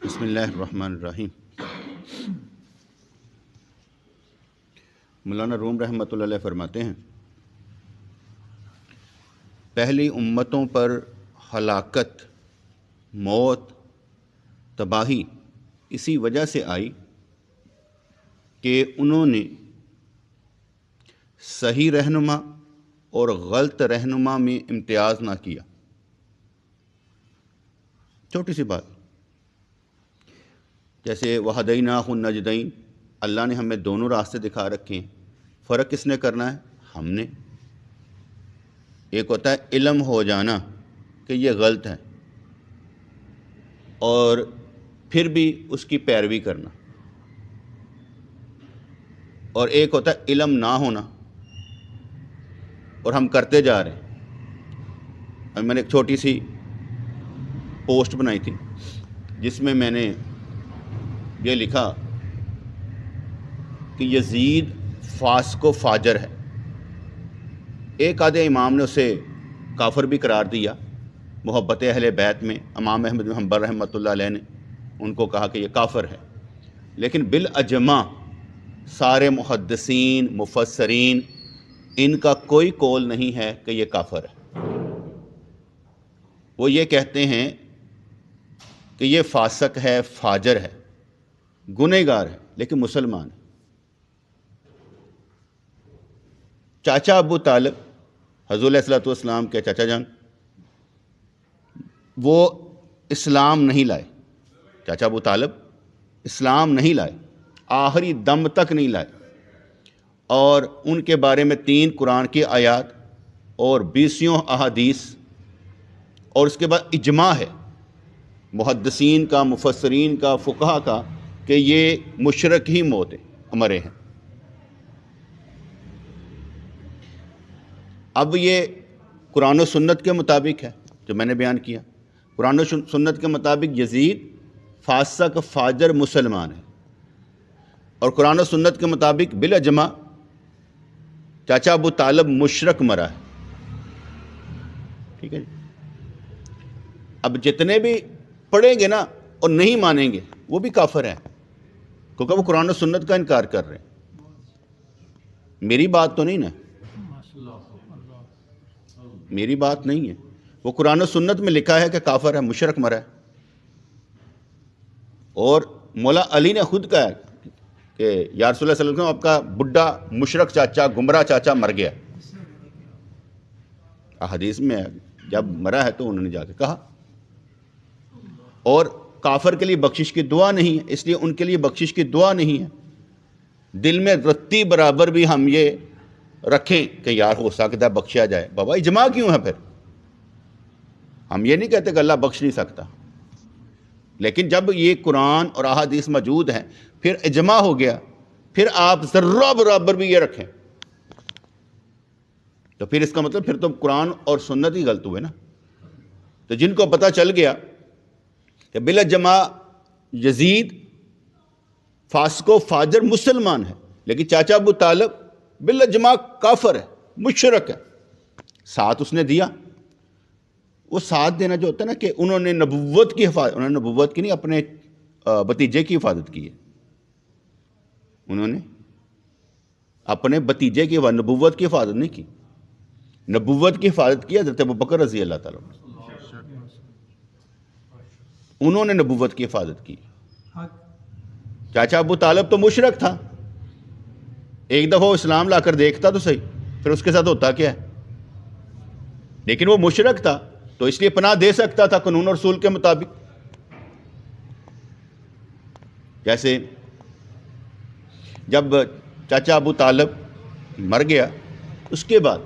بسم اللہ الرحمن الرحیم۔ مولانا روم رحمۃ اللہ علیہ فرماتے ہیں، پہلی امتوں پر ہلاکت، موت، تباہی اسی وجہ سے آئی کہ انہوں نے صحیح رہنما اور غلط رہنما میں امتیاز نہ کیا۔ چھوٹی سی بات، جیسے وَہَدَيْنَاهُ النَّجْدَيْن، اللہ نے ہمیں دونوں راستے دکھا رکھے ہیں، فرق کس نے کرنا ہے؟ ہم نے۔ ایک ہوتا ہے علم ہو جانا کہ یہ غلط ہے اور پھر بھی اس کی پیروی کرنا، اور ایک ہوتا ہے علم نہ ہونا اور ہم کرتے جا رہے ہیں۔ اور میں نے ایک چھوٹی سی پوسٹ بنائی تھی جس میں میں نے یہ لکھا کہ یزید فاسق و فاجر ہے۔ ایک آدھے امام نے اسے کافر بھی قرار دیا، محبت اہل بیت میں امام احمد بن حنبل رحمۃ اللہ علیہ نے ان کو کہا کہ یہ کافر ہے، لیکن بالاجماع سارے محدثین مفسرین ان کا کوئی قول نہیں ہے کہ یہ کافر ہے۔ وہ یہ کہتے ہیں کہ یہ فاسق ہے، فاجر ہے، گنہگار ہے، لیکن مسلمان ہے۔ چاچا ابو طالب، حضور علیہ الصلوۃ والسلام کے چاچا جان، وہ اسلام نہیں لائے۔ چاچا ابو طالب اسلام نہیں لائے، آخری دم تک نہیں لائے، اور ان کے بارے میں 3 قرآن کی آیات اور 20 احادیث، اور اس کے بعد اجماع ہے محدثین کا، مفسرین کا، فقہا کا کہ یہ مشرک ہی موت مرے ہیں۔ اب یہ قرآن و سنت کے مطابق ہے جو میں نے بیان کیا۔ قرآن و سنت کے مطابق یزید فاسق فاجر مسلمان ہے، اور قرآن و سنت کے مطابق بالاجماع چاچا ابو طالب مشرک مرا ہے۔ ٹھیک ہے جی۔ اب جتنے بھی پڑھیں گے نا اور نہیں مانیں گے وہ بھی کافر ہیں، کیونکہ وہ قرآن و سنت کا انکار کر رہے ہیں۔ میری بات تو نہیں نا، میری بات نہیں ہے، وہ قرآن و سنت میں لکھا ہے کہ کافر ہے، مشرک مرا ہے۔ اور مولا علی نے خود کہا ہے کہ یا رسول اللہ صلی اللہ علیہ وسلم، آپ کا بڈھا مشرک چاچا، گمراہ چاچا مر گیا۔ احادیث میں جب مرا ہے تو انہوں نے جا کے کہا، اور کافر کے لیے بخشش کی دعا نہیں ہے، اس لیے ان کے لیے بخشش کی دعا نہیں ہے۔ دل میں رتی برابر بھی ہم یہ رکھیں کہ یار ہو سکتا ہے بخشیا جائے، بابا اجماع کیوں ہے؟ پھر ہم یہ نہیں کہتے کہ اللہ بخش نہیں سکتا، لیکن جب یہ قرآن اور احادیث موجود ہیں، پھر اجماع ہو گیا، پھر آپ ذرہ برابر بھی یہ رکھیں تو پھر اس کا مطلب پھر تو قرآن اور سنت ہی غلط ہوئے نا۔ تو جن کو پتہ چل گیا کہ بالاجماع یزید فاسق و فاجر مسلمان ہے، لیکن چاچا ابو طالب بالاجماع کافر ہے، مشرک ہے، ساتھ اس نے دیا۔ وہ ساتھ دینا جو ہوتا ہے نا کہ انہوں نے نبوت کی حفاظت، انہوں نے نبوت کی نہیں، اپنے بھتیجے کی حفاظت کی ہے۔ انہوں نے اپنے بھتیجے کی نبوت کی حفاظت نہیں کی، نبوت کی حفاظت کی حضرت ابوبکر رضی اللہ تعالیٰ عنہ۔ انہوں نے نبوت کی حفاظت کی۔ چاچا ابو طالب تو مشرک تھا، ایک دفعہ وہ اسلام لا کر دیکھتا تو صحیح، پھر اس کے ساتھ ہوتا کیا ہے؟ لیکن وہ مشرک تھا تو اس لیے پناہ دے سکتا تھا قانون اور رسول کے مطابق۔ جیسے جب چاچا ابو طالب مر گیا، اس کے بعد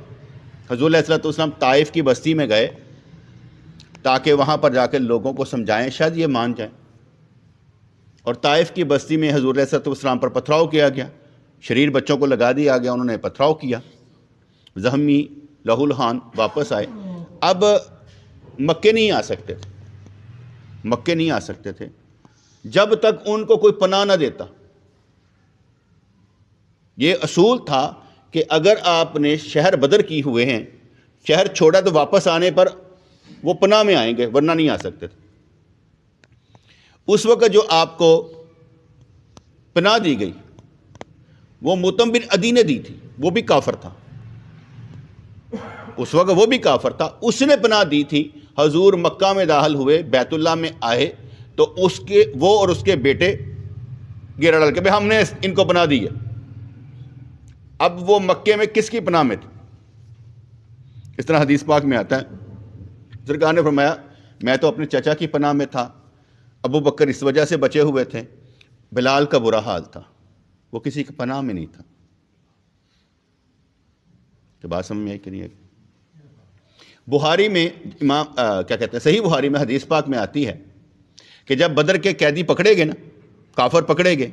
حضور علیہ الصلوۃ والسلام طائف کی بستی میں گئے تاکہ وہاں پر جا کے لوگوں کو سمجھائیں، شاید یہ مان جائیں۔ اور طائف کی بستی میں حضور علیہ الصلوۃ والسلام پر پتھراؤ کیا گیا، شریر بچوں کو لگا دیا گیا، انہوں نے پتھراؤ کیا، زخمی لہو لہان واپس آئے۔ اب مکے نہیں آ سکتے تھے، مکے نہیں آ سکتے تھے جب تک ان کو کوئی پناہ نہ دیتا۔ یہ اصول تھا کہ اگر آپ نے شہر بدر کی ہوئے ہیں، شہر چھوڑا تو واپس آنے پر وہ پناہ میں آئیں گے، ورنہ نہیں آ سکتے تھے۔ اس وقت جو آپ کو پناہ دی گئی وہ مطعم بن عدی نے دی تھی، وہ بھی کافر تھا، اس وقت وہ بھی کافر تھا، اس نے پناہ دی تھی۔ حضور مکہ میں داخل ہوئے، بیت اللہ میں آئے تو وہ اور اس کے بیٹے گرا ڈال کے ہم نے ان کو پناہ دی ہے۔ اب وہ مکے میں کس کی پناہ میں تھے؟ اس طرح حدیث پاک میں آتا ہے، سرکار نے فرمایا میں تو اپنے چچا کی پناہ میں تھا، ابو بکر اس وجہ سے بچے ہوئے تھے، بلال کا برا حال تھا، وہ کسی کی پناہ میں نہیں تھا۔ تو بات سمجھ میں آئی کہ نہیں آئی؟ بخاری میں کیا کہتے ہیں، صحیح بخاری میں حدیث پاک میں آتی ہے کہ جب بدر کے قیدی پکڑے گئے نا، کافر پکڑے گئے،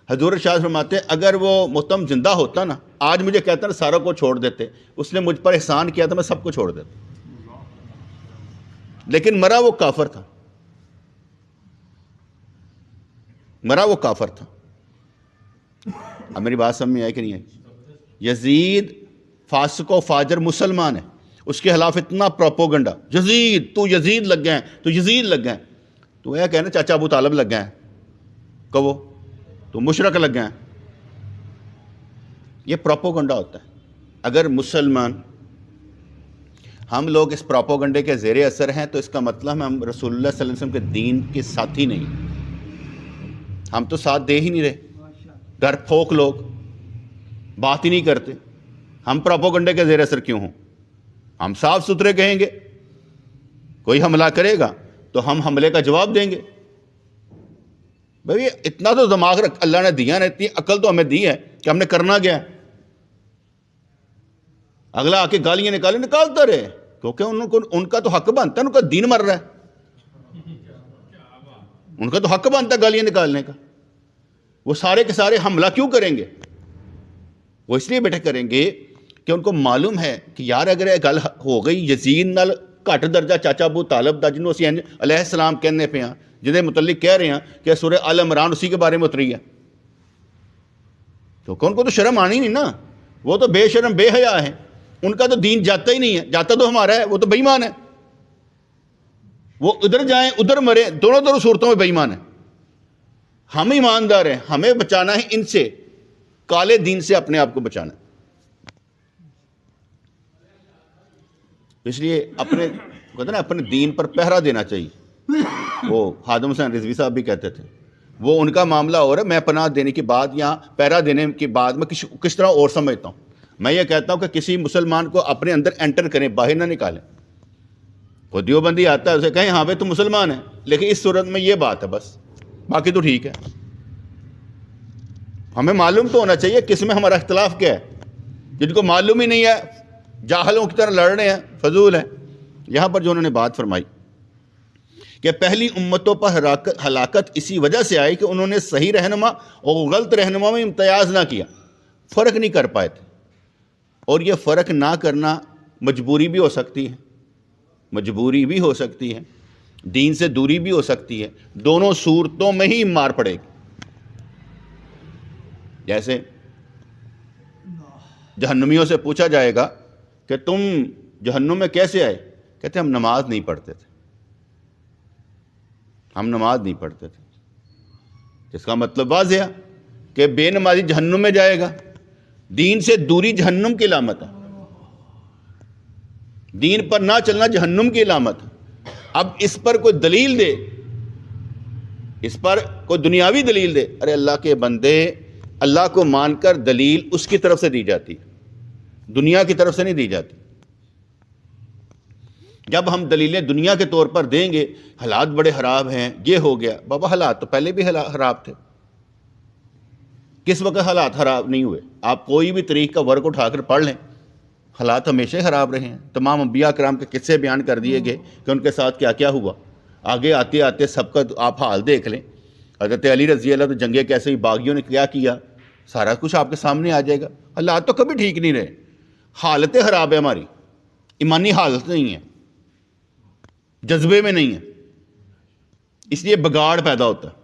حضور شاہ فرماتے ہیں اگر وہ مطعم زندہ ہوتا نا، آج مجھے کہتا نا ساروں کو چھوڑ دیتے، اس نے مجھ پر احسان کیا تھا، میں سب کو چھوڑ دیتا، لیکن مرا وہ کافر تھا، مرا وہ کافر تھا۔ اب میری بات سمجھ میں آئی کہ نہیں آئی؟ یزید فاسق و فاجر مسلمان ہے، اس کے خلاف اتنا پروپوگنڈا، یزید تو یزید لگ گئے ہیں، تو یزید لگ گئے ہیں، تو یہ کہنا چاچا ابو طالب لگ گئے ہیں، کہو تو مشرک لگ گئے ہیں۔ یہ پروپوگنڈا ہوتا ہے۔ اگر مسلمان ہم لوگ اس پروپوگنڈے کے زیر اثر ہیں تو اس کا مطلب ہم رسول اللہ صلی اللہ علیہ وسلم کے دین کے ساتھی نہیں، ہم تو ساتھ دے ہی نہیں رہے، ڈر پھونک لوگ بات ہی نہیں کرتے، ہم پروپوگنڈے کے زیر اثر کیوں ہوں؟ ہم صاف ستھرے کہیں گے، کوئی حملہ کرے گا تو ہم حملے کا جواب دیں گے۔ بھائی اتنا تو دماغ اللہ نے دیا نا، اتنی عقل تو ہمیں دی ہے کہ ہم نے کرنا کیا ہے؟ اگلا آ کے گالیاں نکالتا رہے، کیونکہ ان کا تو حق بنتا ہے، ان کا دین مر رہا ہے، ان کا تو حق بنتا ہے گالیاں نکالنے کا۔ وہ سارے کے سارے حملہ کیوں کریں گے؟ وہ اس لیے بیٹھے کریں گے کہ ان کو معلوم ہے کہ یار اگر یہ گل ہو گئی یزید نال گھٹ درجہ چاچا ابو طالب دا، جنہوں اسی علیہ السلام کہنے پہ ہیں، جنہیں متعلق کہہ رہے ہیں کہ سورہ آل عمران اسی کے بارے میں اتری ہے، تو ان کو تو شرم آنی نہیں نا، وہ تو بے شرم بے حیا ہیں، ان کا تو دین جاتا ہی نہیں ہے، جاتا تو ہمارا ہے، وہ تو بے ایمان ہے، وہ ادھر جائیں ادھر مرے، دونوں صورتوں میں بے ایمان ہے۔ ہم ایماندار ہیں، ہمیں بچانا ہے ان سے، کالے دین سے اپنے آپ کو بچانا ہے۔ اس لیے اپنے دین پر پہرا دینا چاہیے۔ وہ خادم حسین رضوی صاحب بھی کہتے تھے، وہ ان کا معاملہ اور ہے، میں پناہ دینے کے بعد یا پہرا دینے کے بعد میں کس طرح اور سمجھتا ہوں۔ میں یہ کہتا ہوں کہ کسی مسلمان کو اپنے اندر انٹر کریں، باہر نہ نکالیں۔ وہ دیوبندی آتا ہے اسے کہیں ہاں بھائی تو مسلمان ہے، لیکن اس صورت میں یہ بات ہے بس، باقی تو ٹھیک ہے۔ ہمیں معلوم تو ہونا چاہیے کس میں ہمارا اختلاف کیا ہے۔ جن کو معلوم ہی نہیں ہے، جاہلوں کی طرح لڑ رہے ہیں، فضول ہیں۔ یہاں پر جو انہوں نے بات فرمائی کہ پہلی امتوں پر ہلاکت اسی وجہ سے آئی کہ انہوں نے صحیح رہنما اور غلط رہنما میں امتیاز نہ کیا، فرق نہیں کر پائے تھے۔ اور یہ فرق نہ کرنا مجبوری بھی ہو سکتی ہے، مجبوری بھی ہو سکتی ہے، دین سے دوری بھی ہو سکتی ہے، دونوں صورتوں میں ہی مار پڑے گی۔ جیسے جہنمیوں سے پوچھا جائے گا کہ تم جہنم میں کیسے آئے؟ کہتے ہم نماز نہیں پڑھتے تھے، ہم نماز نہیں پڑھتے تھے۔ اس کا مطلب واضح ہے کہ بے نمازی جہنم میں جائے گا۔ دین سے دوری جہنم کی علامت ہے، دین پر نہ چلنا جہنم کی علامت ہے۔ اب اس پر کوئی دلیل دے، اس پر کوئی دنیاوی دلیل دے، ارے اللہ کے بندے، اللہ کو مان کر دلیل اس کی طرف سے دی جاتی، دنیا کی طرف سے نہیں دی جاتی۔ جب ہم دلیلیں دنیا کے طور پر دیں گے، حالات بڑے خراب ہیں، یہ ہو گیا، بابا حالات تو پہلے بھی خراب تھے، کس وقت حالات خراب نہیں ہوئے؟ آپ کوئی بھی تاریخ کا ورق اٹھا کر پڑھ لیں، حالات ہمیشہ خراب رہے ہیں۔ تمام انبیاء کرام کے قصے بیان کر دیے گئے کہ ان کے ساتھ کیا کیا ہوا۔ آگے آتے آتے سب کا آپ حال دیکھ لیں، حضرت علی رضی اللہ تو جنگیں کیسے ہوئی، باغیوں نے کیا کیا، سارا کچھ آپ کے سامنے آ جائے گا۔ حالات تو کبھی ٹھیک نہیں رہے، حالتیں خراب ہے، ہماری ایمانی حالت نہیں ہے، جذبے میں نہیں ہے، اس لیے بگاڑ پیدا ہوتا ہے۔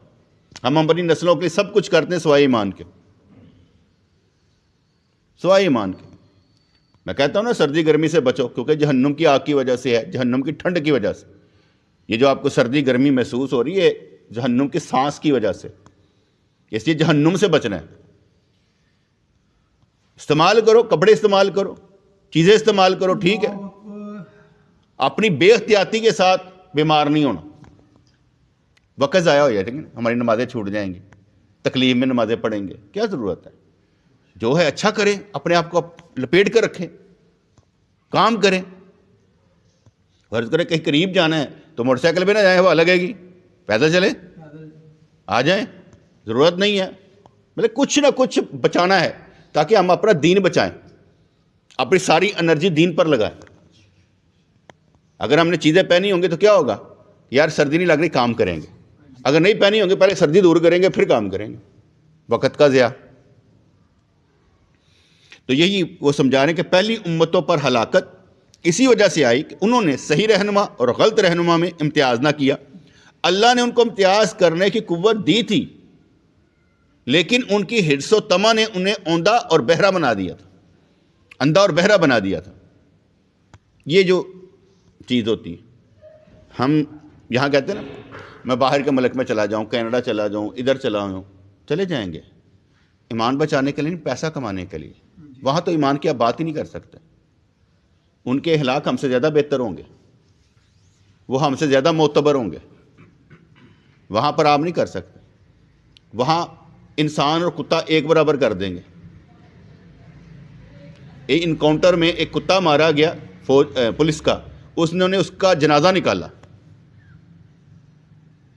ہم اپنی نسلوں کے لیے سب کچھ کرتے ہیں سوائے ایمان کے، سوائے ایمان کے۔ میں کہتا ہوں نا سردی گرمی سے بچو، کیونکہ جہنم کی آگ کی وجہ سے ہے، جہنم کی ٹھنڈ کی وجہ سے۔ یہ جو آپ کو سردی گرمی محسوس ہو رہی ہے، جہنم کی سانس کی وجہ سے، اس لیے جہنم سے بچنا ہے۔ استعمال کرو، کپڑے استعمال کرو، چیزیں استعمال کرو، ٹھیک ہے، اپنی بے احتیاطی کے ساتھ بیمار نہیں ہونا۔ وقت ضائع ہو جائے گا، ہماری نمازیں چھوٹ جائیں گی، تکلیف میں نمازیں پڑھیں گے، کیا ضرورت ہے؟ جو ہے اچھا کریں، اپنے آپ کو لپیٹ کر رکھیں، کام کریں۔ فرض کریں کہیں قریب جانا ہے تو موٹر سائیکل پہ نہ جائیں، ہوا لگے گی، پیدل چلیں، آ جائیں، ضرورت نہیں ہے۔ مطلب کچھ نہ کچھ بچانا ہے تاکہ ہم اپنا دین بچائیں، اپنی ساری انرجی دین پر لگائیں۔ اگر ہم نے چیزیں پہنی ہوں گی تو کیا ہوگا؟ یار سردی نہیں لگ رہی، کام کریں گے۔ اگر نہیں پہنی ہوں گی پہلے سردی دور کریں گے، پھر کام کریں گے، وقت کا ضیاع۔ تو یہی وہ سمجھا رہے ہیں کہ پہلی امتوں پر ہلاکت اسی وجہ سے آئی کہ انہوں نے صحیح رہنما اور غلط رہنما میں امتیاز نہ کیا۔ اللہ نے ان کو امتیاز کرنے کی قوت دی تھی، لیکن ان کی حرص و طمع نے انہیں اوندھا اور بہرا بنا دیا تھا، اندھا اور بہرا بنا دیا تھا۔ یہ جو چیز ہوتی ہے، ہم یہاں کہتے ہیں نا میں باہر کے ملک میں چلا جاؤں، کینیڈا چلا جاؤں، ادھر چلا جاؤں، چلے جائیں گے ایمان بچانے کے لیے نہیں، پیسہ کمانے کے لیے۔ وہاں تو ایمان کی آپ بات ہی نہیں کر سکتے، ان کے اخلاق ہم سے زیادہ بہتر ہوں گے، وہ ہم سے زیادہ معتبر ہوں گے، وہاں پر آپ نہیں کر سکتے۔ وہاں انسان اور کتا ایک برابر کر دیں گے۔ ایک انکاؤنٹر میں ایک کتا مارا گیا پولیس کا، انہوں نے اس کا جنازہ نکالا،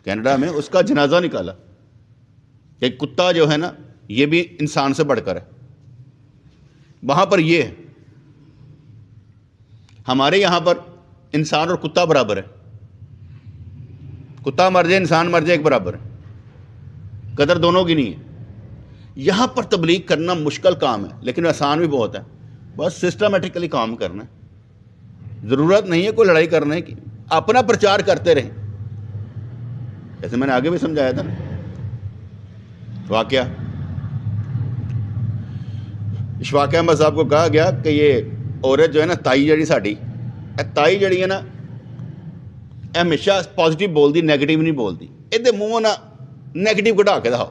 کینیڈا میں اس کا جنازہ نکالا۔ ایک کتا جو ہے نا یہ بھی انسان سے بڑھ کر ہے، وہاں پر یہ ہے۔ ہمارے یہاں پر انسان اور کتا برابر ہے، کتا مر جائے انسان مر جائے ایک برابر ہے، قدر دونوں کی نہیں ہے۔ یہاں پر تبلیغ کرنا مشکل کام ہے لیکن آسان بھی بہت ہے، بس سسٹمیٹکلی کام کرنا ہے، ضرورت نہیں ہے کوئی لڑائی کرنے کی، اپنا پرچار کرتے رہیں۔ جیسے میں نے آگے بھی سمجھایا تھا نا واقعہ، اشفاق احمد صاحب کو کہا گیا کہ یہ عورت جو ہے نا تائی جڑی ساڈی، تائی جڑی ہے نا ہمیشہ پازیٹیو بول دی، نیگیٹو نہیں بول دی، یہ منہ نہ نیگیٹو کٹا کے دکھاؤ،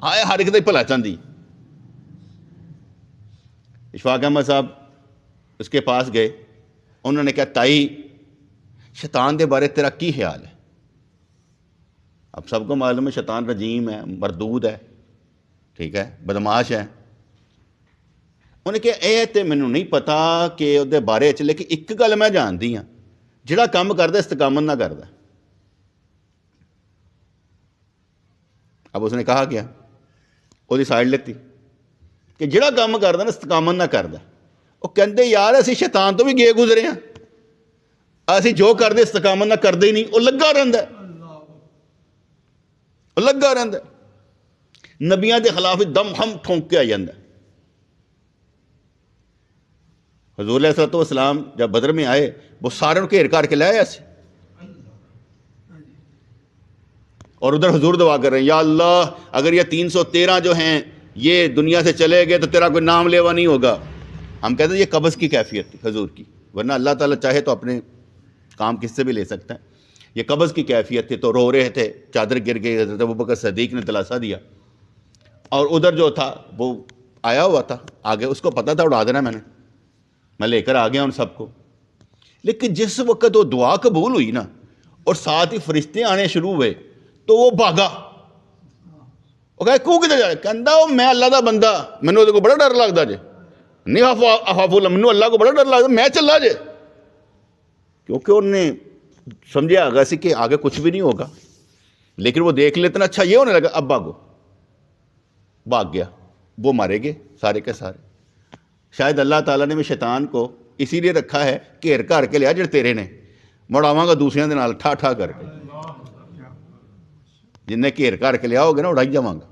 ہائے ہر ایک دا بھلا چاہتی۔ اشفاق احمد صاحب اس کے پاس گئے، انہوں نے کہا تائی شیطان دے بارے تیرا کی خیال ہے؟ اب سب کو معلوم ہے شیطان رجیم ہے، مردود ہے، ٹھیک ہے، بدماش ہے۔ انہوں نے کہا یہ تو مینوں نہیں پتا کہ وہ بارے چ، لیکن ایک گل میں جانتی ہاں، جڑا کام کرتا استقامت نہ کرتا۔ اب اس نے کہا کیا، وہ سائڈ لیتی کہ جڑا کام کرتا نا استقامت نہ کرتا، وہ کہتے یار اسی شیطان تو بھی گئے گزرے ہیں، اسی جو کرتے استقامت نہ کرتے ہی نہیں، وہ لگا رہتا ہے، وہ لگا رہتا ہے، نبیاں دے خلاف دم ہم ٹھونک کے آ جاتا ہے۔ حضور علیہ الصلوۃ والسلام جب بدر میں آئے وہ سارے گھیر کر کے لائے ایسے، اور ادھر حضور دعا کر رہے ہیں یا اللہ اگر یہ 313 جو ہیں یہ دنیا سے چلے گئے تو تیرا کوئی نام لیوا نہیں ہوگا۔ ہم کہتے ہیں یہ قبض کی کیفیت تھی حضور کی، ورنہ اللہ تعالیٰ چاہے تو اپنے کام کس سے بھی لے سکتا ہے۔ یہ قبض کی کیفیت تھی، تو رو رہے تھے، چادر گر گئی، حضرت ابوبکر صدیق نے دلاسا دیا، اور ادھر جو تھا وہ آیا ہوا تھا آگے، اس کو پتا تھا اڑا دینا میں لے کر آ گیا ان سب کو۔ لیکن جس وقت وہ دعا قبول ہوئی نا اور ساتھ ہی فرشتے آنے شروع ہوئے تو وہ بھاگا، وہ کہا کیوں کدھر جا رہا، کہندا وہ میں اللہ دا بندہ، مینوں کو بڑا ڈر لگتا جے، نہیں اخاف اللہ، مینوں اللہ کو بڑا ڈر لگتا، میں چلا جے، کیونکہ انہوں نے سمجھا آگا سی کہ آگے کچھ بھی نہیں ہوگا، لیکن وہ دیکھ لیتے نا اچھا یہ ہونے لگا، اب بھاگو، بھاگ گیا، وہ مارے گئے سارے کے سارے۔ شاید اللہ تعالیٰ نے بھی شیطان کو اسی لیے رکھا ہے گھیر کر کے لیا جڑے تیرے نے، مڑاواں گا دوسرے دے نال ٹھا ٹھا کر کے، جن نے گھیر کر کے لیا ہوگا نا اڑائی جاواں گا۔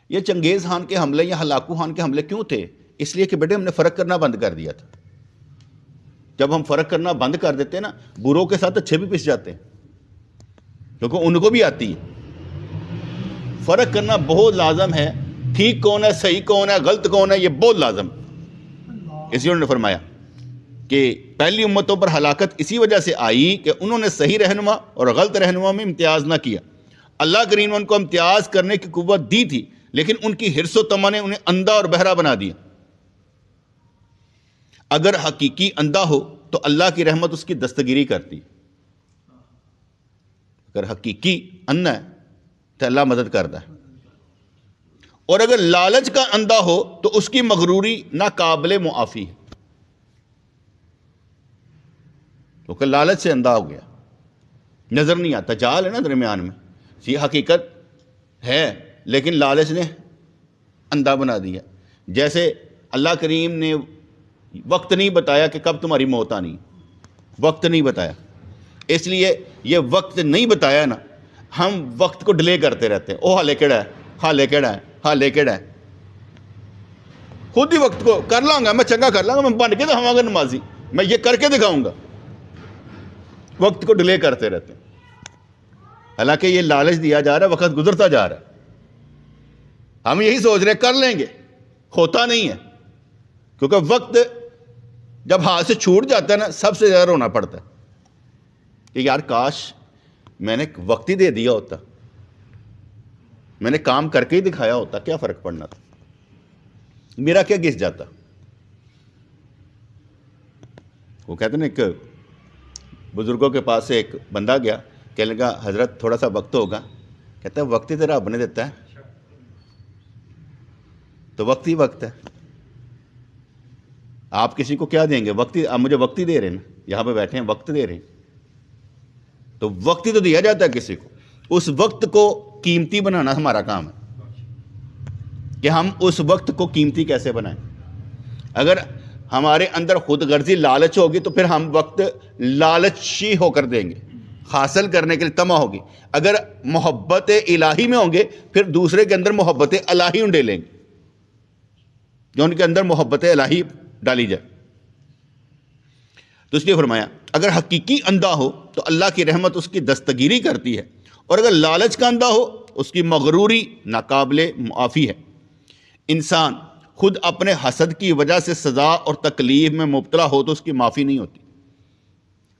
یہ چنگیز خان کے حملے یا ہلاکو خان کے حملے کیوں تھے؟ اس لیے کہ بیٹے ہم نے فرق کرنا بند کر دیا تھا۔ جب ہم فرق کرنا بند کر دیتے ہیں نا، بروں کے ساتھ اچھے بھی پس جاتے ہیں، کیونکہ ان کو بھی آتی ہے۔ فرق کرنا بہت لازم ہے، ٹھیک کون ہے، صحیح کون ہے، غلط کون ہے، یہ بہت لازم ہے، اس لیے انہوں نے فرمایا کہ پہلی امتوں پر ہلاکت اسی وجہ سے آئی کہ انہوں نے صحیح رہنما اور غلط رہنما میں امتیاز نہ کیا. اللہ کریم نے ان کو امتیاز کرنے کی قوت دی تھی، لیکن ان کی حرص و طمع نے انہیں اندھا اور بہرا بنا دیا. اگر حقیقی اندھا ہو تو اللہ کی رحمت اس کی دستگیری کرتی. اگر حقیقی اندھا ہے تو اللہ مدد کرتا ہے. اور اگر لالچ کا اندھا ہو تو اس کی مغروری ناقابل معافی ہے. کیونکہ لالچ سے اندھا ہو گیا، نظر نہیں آتا، جال ہے نا درمیان میں. یہ حقیقت ہے لیکن لالچ نے اندھا بنا دیا. جیسے اللہ کریم نے وقت نہیں بتایا کہ کب تمہاری موت آنی، وقت نہیں بتایا، اس لیے یہ وقت نہیں بتایا نا، ہم وقت کو ڈیلے کرتے رہتے ہیں. حالے کیڑا ہے، حالے کیڑا ہے، حالے کیڑا ہے. خود ہی وقت کو کر لاں گا، میں چنگا کر لاں گا، میں بن کے دکھاؤں گا نمازی، میں یہ کر کے دکھاؤں گا. وقت کو ڈیلے کرتے رہتے ہیں. حالانکہ یہ لالچ دیا جا رہا ہے، وقت گزرتا جا رہا ہے. ہم یہی سوچ رہے ہیں کر لیں گے، ہوتا نہیں ہے. کیونکہ وقت جب ہاتھ سے چھوٹ جاتا ہے نا، سب سے زیادہ رونا پڑتا ہے کہ یار کاش میں نے وقت ہی دے دیا ہوتا، میں نے کام کر کے ہی دکھایا ہوتا، کیا فرق پڑنا تھا، میرا کیا گس جاتا. وہ کہتے ہیں ایک بزرگوں کے پاس سے ایک بندہ گیا، کہنے لگا حضرت تھوڑا سا وقت ہوگا. کہتا ہے وقت ہی تیرا رب نے دیتا ہے، تو وقت ہی وقت ہے. آپ کسی کو کیا دیں گے؟ وقت ہی. آپ مجھے وقت ہی دے رہے ہیں نا، یہاں پہ بیٹھے ہیں وقت دے رہے ہیں، تو وقت ہی تو دیا جاتا ہے کسی کو. اس وقت کو قیمتی بنانا ہمارا کام ہے کہ ہم اس وقت کو قیمتی کیسے بنائیں. اگر ہمارے اندر خود غرضی لالچ ہوگی تو پھر ہم وقت لالچی ہو کر دیں گے، حاصل کرنے کے لیے طمع ہوگی. اگر محبت الہی میں ہوں گے پھر دوسرے کے اندر محبت الہی ڈالیں گے، جو ان کے اندر محبت الہی ڈالی جائے. تو اس لیے فرمایا اگر حقیقی اندھا ہو تو اللہ کی رحمت اس کی دستگیری کرتی ہے، اور اگر لالچ کا اندھا ہو اس کی مغروری ناقابل معافی ہے. انسان خود اپنے حسد کی وجہ سے سزا اور تکلیف میں مبتلا ہو تو اس کی معافی نہیں ہوتی،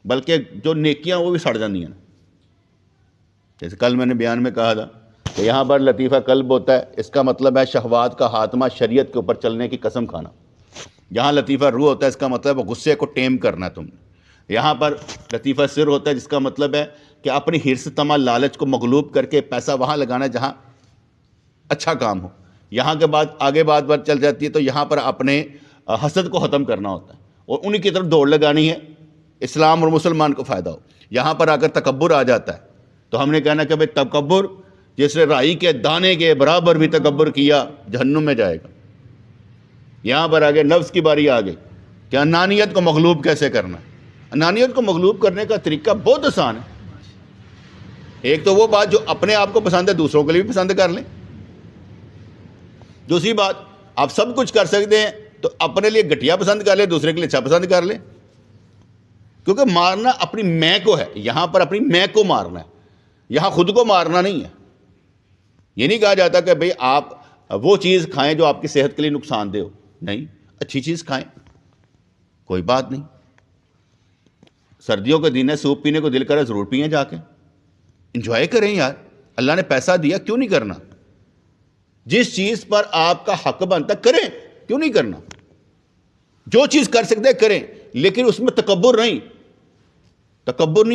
بلکہ جو نیکیاں وہ بھی سڑ جاتی ہیں. جیسے کل میں نے بیان میں کہا تھا کہ یہاں پر لطیفہ قلب ہوتا ہے، اس کا مطلب ہے شہوات کا خاتمہ، شریعت کے اوپر چلنے کی قسم کھانا. یہاں لطیفہ روح ہوتا ہے، اس کا مطلب ہے غصے کو ٹیم کرنا ہے تم نے. یہاں پر لطیفہ سر ہوتا ہے جس کا مطلب ہے کہ اپنی حرص طمع لالچ کو مغلوب کر کے پیسہ وہاں لگانا ہے جہاں اچھا کام ہو. یہاں کے بعد آگے بات چل جاتی ہے تو یہاں پر اپنے حسد کو ختم کرنا ہوتا ہے اور انہی کی طرف دوڑ لگانی ہے، اسلام اور مسلمان کو فائدہ ہو. یہاں پر اگر تکبر آ جاتا ہے تو ہم نے کہنا کہ بھئی تکبر جس نے رائی کے دانے کے برابر بھی تکبر کیا جہنم میں جائے گا. یہاں پر آگے نفس کی باری آ گئی کہ انانیت کو مغلوب کیسے کرنا ہے. انانیت کو مغلوب کرنے کا طریقہ بہت آسان ہے. ایک تو وہ بات جو اپنے آپ کو پسند ہے دوسروں کے لیے بھی پسند کر لیں. دوسری بات آپ سب کچھ کر سکتے ہیں تو اپنے لیے گھٹیا پسند کر لیں، دوسرے کے لیے اچھا پسند کر لیں. کیونکہ مارنا اپنی میں کو ہے، یہاں پر اپنی میں کو مارنا ہے، یہاں خود کو مارنا نہیں ہے. یہ نہیں کہا جاتا کہ بھئی آپ وہ چیز کھائیں جو آپ کی صحت کے لیے نقصان دہ ہو، نہیں، اچھی چیز کھائیں، کوئی بات نہیں. سردیوں کے دن ہے، سوپ پینے کو دل کرے ضرور پئیں، جا کے انجوائے کریں. یار اللہ نے پیسہ دیا، کیوں نہیں کرنا؟ جس چیز پر آپ کا حق بنتا کریں، کیوں نہیں کرنا؟ جو چیز کر سکتے کریں، لیکن اس میں تکبر نہیں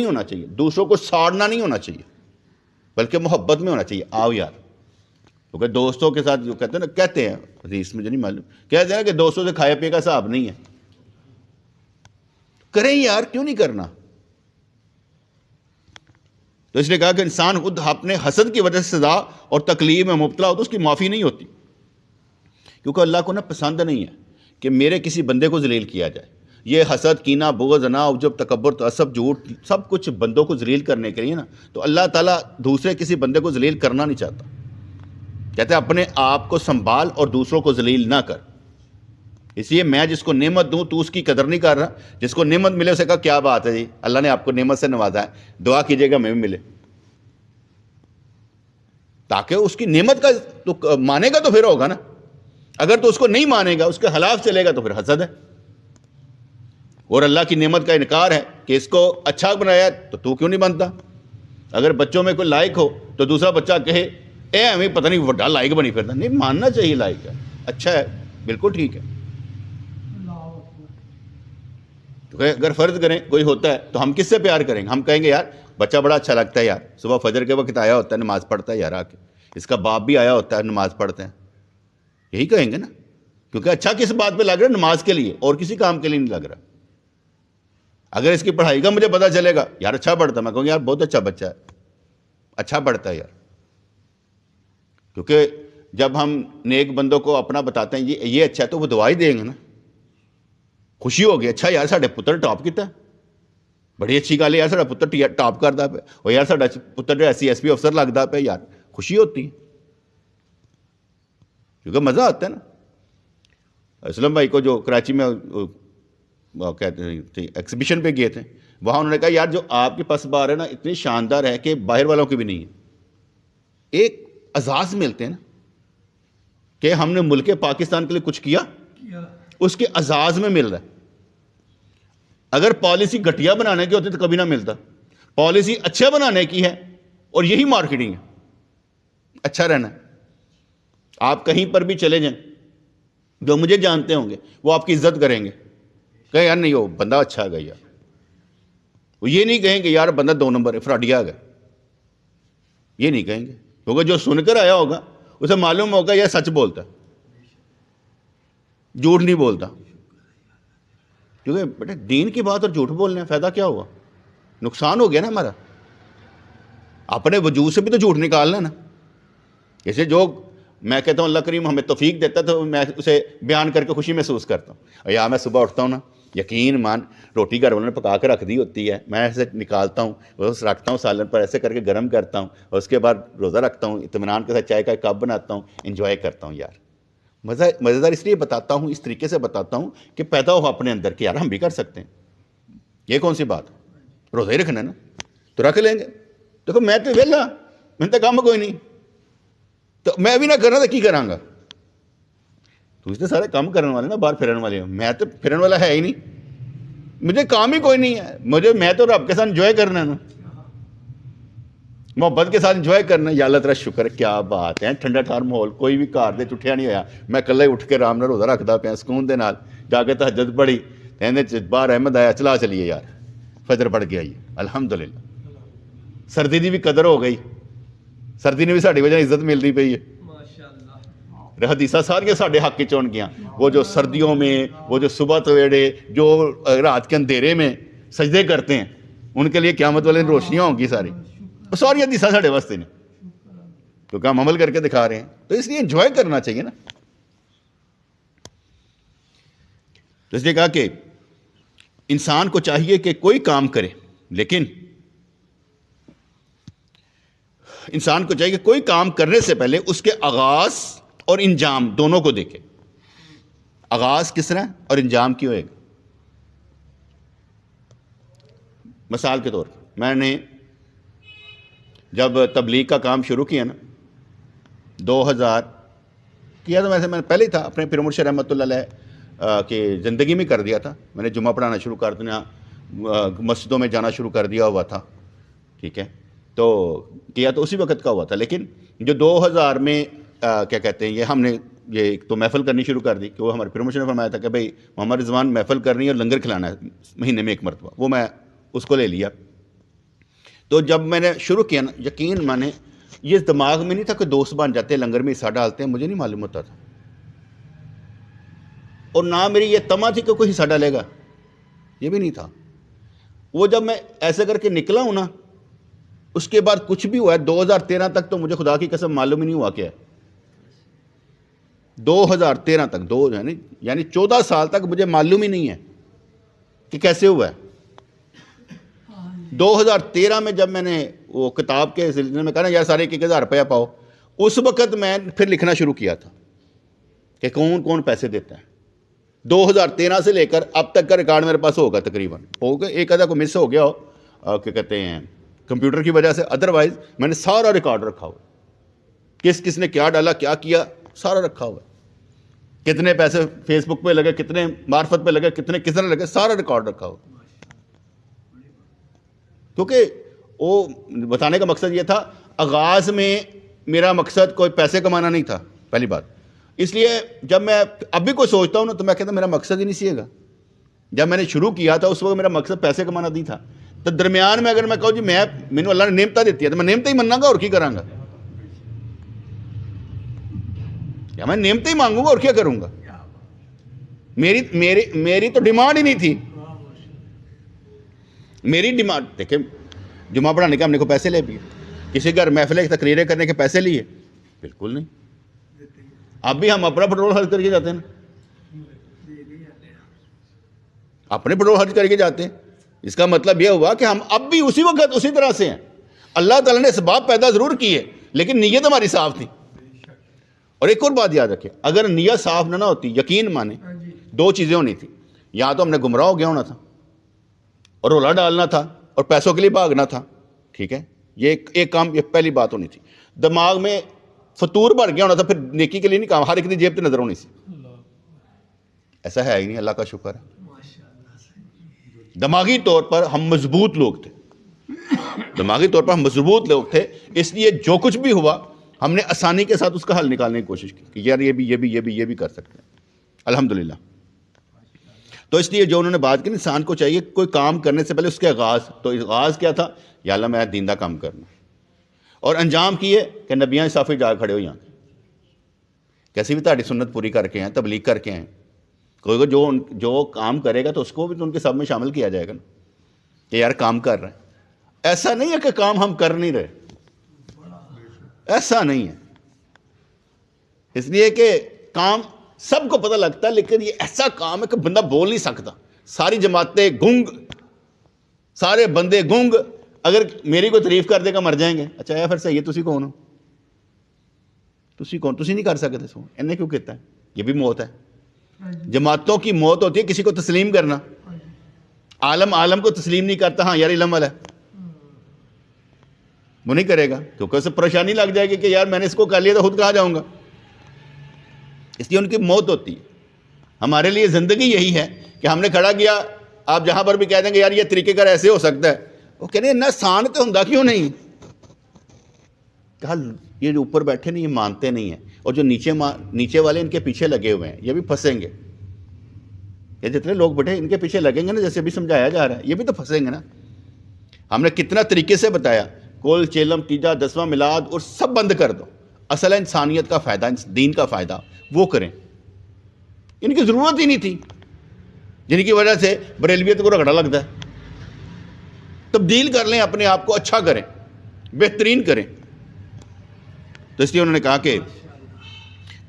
ہونا چاہیے، دوسروں کو ساڑنا نہیں ہونا چاہیے، بلکہ محبت میں ہونا چاہیے. آؤ یار، کیونکہ دوستوں کے ساتھ جو کہتے ہیں حدیث مجھے نہیں معلوم، کہتے ہیں کہ دوستوں سے کھائے پیے کا حساب نہیں ہے. کریں یار، کیوں نہیں کرنا؟ تو اس نے کہا کہ انسان خود اپنے حسد کی وجہ سے سزا اور تکلیف میں مبتلا ہو تو اس کی معافی نہیں ہوتی، کیونکہ اللہ کو پسند نہیں ہے کہ میرے کسی بندے کو ذلیل کیا جائے. یہ حسد، کینہ، بغض، عناء، عجب، تکبر، تعصب، جھوٹ، سب کچھ بندوں کو ذلیل کرنے کے لیے نا. تو اللہ تعالیٰ دوسرے کسی بندے کو ذلیل کرنا نہیں چاہتا. کہتے ہیں اپنے آپ کو سنبھال اور دوسروں کو ذلیل نہ کر. اس لیے میں جس کو نعمت دوں تو اس کی قدر نہیں کر رہا. جس کو نعمت ملے اسے کہا کیا بات ہے جی، اللہ نے آپ کو نعمت سے نوازا ہے، دعا کیجئے گا میں بھی ملے. تاکہ اس کی نعمت کا تو مانے گا تو پھر ہوگا نا. اگر تو اس کو نہیں مانے گا، اس کے خلاف چلے گا تو پھر حسد ہے. اور اللہ کی نعمت کا انکار ہے کہ اس کو اچھا بنایا تو کیوں نہیں بنتا؟ اگر بچوں میں کوئی لائق ہو تو دوسرا بچہ کہے اے ہمیں پتہ نہیں وڈا لائق بنی پھرتا، نہیں، ماننا چاہیے لائق ہے، اچھا ہے، بالکل ٹھیک ہے۔ اگر فرض کریں کوئی ہوتا ہے تو ہم کس سے پیار کریں گے؟ ہم کہیں گے یار بچہ بڑا اچھا لگتا ہے، یار صبح فجر کے وقت آیا ہوتا ہے، نماز پڑھتا ہے، یار آ کے اس کا باپ بھی آیا ہوتا ہے، نماز پڑھتے ہیں، یہی کہیں گے نا، کیونکہ اچھا کس بات پہ لگ رہا ہے؟ نماز کے لیے، اور کسی کام کے لیے نہیں لگ رہا۔ اگر اس کی پڑھائی کا مجھے پتا چلے گا یار اچھا پڑھتا ہے، میں کہوں گا یار بہت اچھا بچہ ہے، اچھا پڑھتا ہے یار، کیونکہ جب ہم نیک بندوں کو اپنا بتاتے ہیں یہ اچھا ہے تو وہ دعا ہی دیں گے نا، خوشی ہوگی، اچھا یار ساڈے پتر ٹاپ کیتا ہے، بڑی اچھی گل ہے یار ساڈا پتر ٹاپ کرتا پہ، اور یار ساڈا پتر SC SP افسر لگتا پہ، یار خوشی ہوتی ہے، کیونکہ مزہ آتا ہے نا۔ اسلم بھائی کو جو کراچی میں کہتے ہیں ایگزیبیشن پہ گئے تھے، وہاں انہوں نے کہا یار جو آپ کے پاس بار ہے نا اتنی شاندار ہے کہ باہر والوں کی بھی نہیں ہے، ایک اعزاز ملتے ہیں نا کہ ہم نے ملک پاکستان کے لیے کچھ کیا، اس کے اعزاز میں مل رہا ہے۔ اگر پالیسی گھٹیا بنانے کی ہوتی تو کبھی نہ ملتا، پالیسی اچھا بنانے کی ہے، اور یہی مارکیٹنگ ہے، اچھا رہنا ہے۔ آپ کہیں پر بھی چلے جائیں، جو مجھے جانتے ہوں گے وہ آپ کی عزت کریں گے، کہ یار نہیں ہو بندہ اچھا گیا، یار وہ یہ نہیں کہیں گے یار بندہ 2 نمبر ہے، فراڈیا گیا، یہ نہیں کہیں گے، کیونکہ جو سن کر آیا ہوگا اسے معلوم ہوگا یہ سچ بولتا ہے، جھوٹ نہیں بولتا۔ کیونکہ بیٹے دین کی بات اور جھوٹ بولنے میں فائدہ کیا ہوا؟ نقصان ہو گیا نا ہمارا، اپنے وجود سے بھی تو جھوٹ نکالنا نا۔ جیسے جو میں کہتا ہوں اللہ کریم ہمیں توفیق دیتا ہے تو میں اسے بیان کر کے خوشی محسوس کرتا ہوں، اور یا میں صبح اٹھتا ہوں نا، یقین مان روٹی گھر والوں نے پکا کے رکھ دی ہوتی ہے، میں ایسے نکالتا ہوں، رکھتا ہوں سالن پر، ایسے کر کے گرم کرتا ہوں، اور اس کے بعد روزہ رکھتا ہوں، اطمینان کے ساتھ چائے کا کپ بناتا ہوں، انجوائے کرتا ہوں۔ یار مزیدار اس لیے بتاتا ہوں، اس طریقے سے بتاتا ہوں کہ پیدا ہو اپنے اندر کہ یار ہم بھی کر سکتے ہیں، یہ کون سی بات؟ روزہ ہی رکھنا ہے نا، تو رکھ لیں گے۔ دیکھو میں تو ویلا، میں تو کام کوئی نہیں، تو میں بھی نہ کرنا تو کی کراں گا؟ تو اس نے سارے کام کرنے والے نا، باہر پھرن والے، میں تو پھرن والا ہے ہی نہیں، مجھے کام ہی کوئی نہیں ہے، میں تو رب کے ساتھ انجوائے کرنا ہے نا، محبت کے ساتھ انجوائے کرنا ہے۔ یا اللہ تعالیٰ شکر، کیا بات ہے، ٹھنڈا ٹھار ماحول، کوئی بھی گھر دے اٹھیا نہیں ہوا، میں کلا ہی اٹھ کے آرام نال روزہ رکھدا پیا سکون دے نال، جا کے تہجد پڑھی، کہندے باہر احمد آیا، چلا چلیے یار، فجر پڑھ کے آئیے، الحمدللہ۔ سردی دی بھی قدر ہو گئی، سردی نے بھی ساری وجہ عزت ملتی پئی ہے، حدیثاں ساریاں ساڈے حق کی چون گیا، وہ جو سردیوں میں، وہ جو صبح سویرے، جو رات کے اندھیرے میں سجدے کرتے ہیں، ان کے لیے قیامت والے دن روشنیاں ہوں گی ساری، وہ ساری حدیثاں ساڈے واسطے نے، کیونکہ ہم عمل کر کے دکھا رہے ہیں، تو اس لیے انجوائے کرنا چاہیے نا۔ تو اس لیے کہا کہ انسان کو چاہیے کہ کوئی کام کرے، لیکن انسان کو چاہیے کہ کوئی کام کرنے سے پہلے اس کے آغاز اور انجام دونوں کو دیکھے، آغاز کس طرح اور انجام کی ہوئے گا۔ مثال کے طور پر میں نے جب تبلیغ کا کام شروع کیا نا 2000 کیا، تو ویسے میں نے پہلے ہی تھا اپنے پیر مرشد رحمۃ اللہ علیہ کی زندگی میں کر دیا تھا، میں نے جمعہ پڑھانا شروع کر دیا، مسجدوں میں جانا شروع کر دیا ہوا تھا، ٹھیک ہے، تو کیا تو اسی وقت کا ہوا تھا۔ لیکن جو 2000 میں کیا کہتے ہیں یہ ہم نے یہ ایک تو محفل کرنی شروع کر دی، کہ وہ ہمارے پیر مرشد نے فرمایا تھا کہ بھائی محمد رضوان محفل کرنی ہے اور لنگر کھلانا ہے مہینے میں 1 مرتبہ، وہ میں اس کو لے لیا۔ تو جب میں نے شروع کیا نا، یقین مانے یہ دماغ میں نہیں تھا کہ دوست بن جاتے ہیں لنگر میں حصہ ڈالتے ہیں، مجھے نہیں معلوم ہوتا تھا، اور نہ میری یہ تما تھی کہ کوئی حصہ ڈالے گا، یہ بھی نہیں تھا۔ وہ جب میں ایسے کر کے نکلا ہوں نا، اس کے بعد کچھ بھی ہوا ہے 2013 تک تو مجھے خدا کی قسم معلوم ہی نہیں ہوا کیا ہے، 2013 تک یعنی 14 سال تک مجھے معلوم ہی نہیں ہے کہ کیسے ہوا ہے۔ 2013 میں جب میں نے وہ کتاب کے سلسلے میں کہا نا یار سارے 1000 روپیہ پاؤ، اس وقت میں پھر لکھنا شروع کیا تھا کہ کون کون پیسے دیتا ہے۔ 2013 سے لے کر اب تک کا ریکارڈ میرے پاس ہوگا، تقریباً ہوگا، ایک آدھا کو مس ہو گیا ہو کیا کہتے ہیں کمپیوٹر کی وجہ سے، ادروائز میں نے سارا ریکارڈ رکھا ہوا، کس کس نے کیا ڈالا، کیا کیا، سارا رکھا ہوا ہے۔ کتنے پیسے فیس بک پہ لگے, کتنے معرفت پہ لگے, کتنے کس طرح لگے, سارا ریکارڈ رکھا ہو. کیونکہ وہ بتانے کا مقصد یہ تھا, آغاز میں میرا مقصد کوئی پیسے کمانا نہیں تھا, پہلی بات. اس لیے جب میں اب بھی کوئی سوچتا ہوں نا تو میں کہتا ہوں میرا مقصد ہی نہیں سی گا. جب میں نے شروع کیا تھا اس وقت میرا مقصد پیسے کمانا نہیں تھا. تو درمیان میں اگر میں کہوں جی مینوں اللہ نے نعمتیں دیتی ہے تو میں نعمتیں ہی مننا گا, اور کی کراں گا, یا میں نعمتیں ہی مانگوں گا اور کیا کروں گا. میری تو ڈیمانڈ ہی نہیں تھی. میری ڈیمانڈ دیکھیں, جمعہ پڑھانے کے ہم نے کو پیسے لے لیے, کسی گھر محفلیں تقریریں کرنے کے پیسے لیے, بالکل نہیں. اب بھی ہم اپنا پٹرول خرچ کر کے جاتے ہیں نا, اپنے پٹرول خرچ کر کے جاتے ہیں. اس کا مطلب یہ ہوا کہ ہم اب بھی اسی وقت اسی طرح سے ہیں. اللہ تعالیٰ نے اسباب پیدا ضرور کیے لیکن نیت ہماری صاف تھی. اور ایک اور بات یاد رکھیں, اگر نیت صاف نہ ہوتی, یقین مانے دو چیزیں ہونی تھی. یا تو ہم نے گمراہ ہو گیا ہونا تھا اور رولا ڈالنا تھا اور پیسوں کے لیے بھاگنا تھا, ٹھیک ہے, یہ ایک کام, یہ پہلی بات ہونی تھی. دماغ میں فطور بھر گیا ہونا تھا, پھر نیکی کے لیے نہیں کام, ہر ایک کی جیب پہ نظر ہونی سی. ایسا ہے ہی نہیں, اللہ کا شکر ہے. دماغی طور پر ہم مضبوط لوگ تھے, دماغی طور پر ہم مضبوط لوگ تھے. اس لیے جو کچھ بھی ہوا ہم نے آسانی کے ساتھ اس کا حل نکالنے کی کوشش کی کہ یار یہ بھی کر سکتے ہیں, الحمدللہ. تو اس لیے جو انہوں نے بات کی, انسان کو چاہیے کوئی کام کرنے سے پہلے اس کے آغاز, تو آغاز کیا تھا, یا اللہ میں دیندہ کام کرنا, اور انجام کیے کہ نبیاں صافی جا کھڑے ہو یہاں, کیسی بھی تہاڈی سنت پوری کر کے ہیں, تبلیغ کر کے ہیں. کوئی جو کام کرے گا تو اس کو بھی تو ان کے سب میں شامل کیا جائے گا نا, کہ یار کام کر رہے ہیں. ایسا نہیں ہے کہ کام ہم کر نہیں رہے, ایسا نہیں ہے. اس لیے کہ کام سب کو پتہ لگتا ہے, لیکن یہ ایسا کام ہے کہ بندہ بول نہیں سکتا. ساری جماعتیں گنگ, سارے بندے گنگ. اگر میری کوئی تعریف کر دے گا مر جائیں گے. اچھا یا پھر صحیح ہے, تسی کون ہو, تسی نہیں کر سکتے سو انہیں کیوں کہتا ہے. یہ بھی موت ہے. جماعتوں کی موت ہوتی ہے کسی کو تسلیم کرنا. عالم کو تسلیم نہیں کرتا, ہاں یار علم والا ہے, وہ نہیں کرے گا کیونکہ اسے پریشانی لگ جائے گی کہ یار میں نے اس کو کر لیا تو خود کہاں جاؤں گا. اس لیے ان کی موت ہوتی ہے. ہمارے لیے زندگی یہی ہے کہ ہم نے کھڑا کیا, آپ جہاں پر بھی کہہ دیں گے یار یہ طریقے کار ایسے ہو سکتا ہے, وہ کہنے نہ سان تو ہوں کیوں نہیں. کہا یہ جو اوپر بیٹھے نہیں یہ مانتے نہیں ہیں, اور جو نیچے والے ان کے پیچھے لگے ہوئے ہیں یہ بھی پھنسیں گے. یہ جتنے لوگ بیٹھے ان کے پیچھے لگیں گے نا, جیسے بھی سمجھایا جا رہا ہے, یہ بھی تو پھنسیں گے نا. ہم نے کتنا طریقے سے بتایا, کول چیلم تیجا 10واں میلاد اور سب بند کر دو. اصل ہے انسانیت کا فائدہ, دین کا فائدہ, وہ کریں. ان کی ضرورت ہی نہیں تھی, جن کی وجہ سے بریلویت کو رگڑا لگتا ہے. تبدیل کر لیں اپنے آپ کو, اچھا کریں, بہترین کریں. تو اس لیے انہوں نے کہا کہ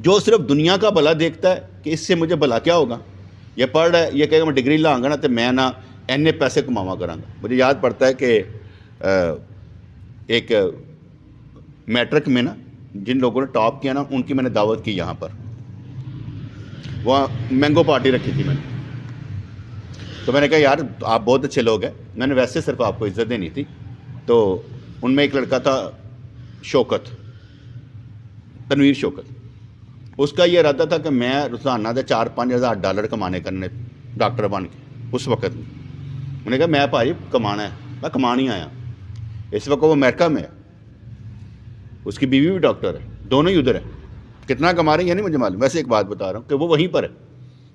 جو صرف دنیا کا بھلا دیکھتا ہے کہ اس سے مجھے بھلا کیا ہوگا, یہ پڑھ رہا ہے, یہ کہے گا میں ڈگری لاؤں گا نا تو میں نا اینے پیسے کماوا کراں گا. مجھے یاد پڑتا ہے کہ ایک میٹرک میں نا جن لوگوں نے ٹاپ کیا نا ان کی میں نے دعوت کی یہاں پر, وہاں مینگو پارٹی رکھی تھی میں نے. تو میں نے کہا یار آپ بہت اچھے لوگ ہیں, میں نے ویسے صرف آپ کو عزت دینی تھی. تو ان میں ایک لڑکا تھا شوکت, تنویر شوکت. اس کا یہ ارادہ تھا کہ میں روزانہ سے 4-5 ہزار ڈالر کمانے کرنے, ڈاکٹر بن کے اس وقت میں. میں نے کہا میں بھائی کمانا ہے, میں کمان ہی آیا. اس وقت وہ امریکہ میں ہے, اس کی بیوی بھی ڈاکٹر ہے, دونوں ہی ادھر ہیں. کتنا کما رہے ہیں یہ نہیں مجھے معلوم, ویسے ایک بات بتا رہا ہوں کہ وہ وہیں پر ہے.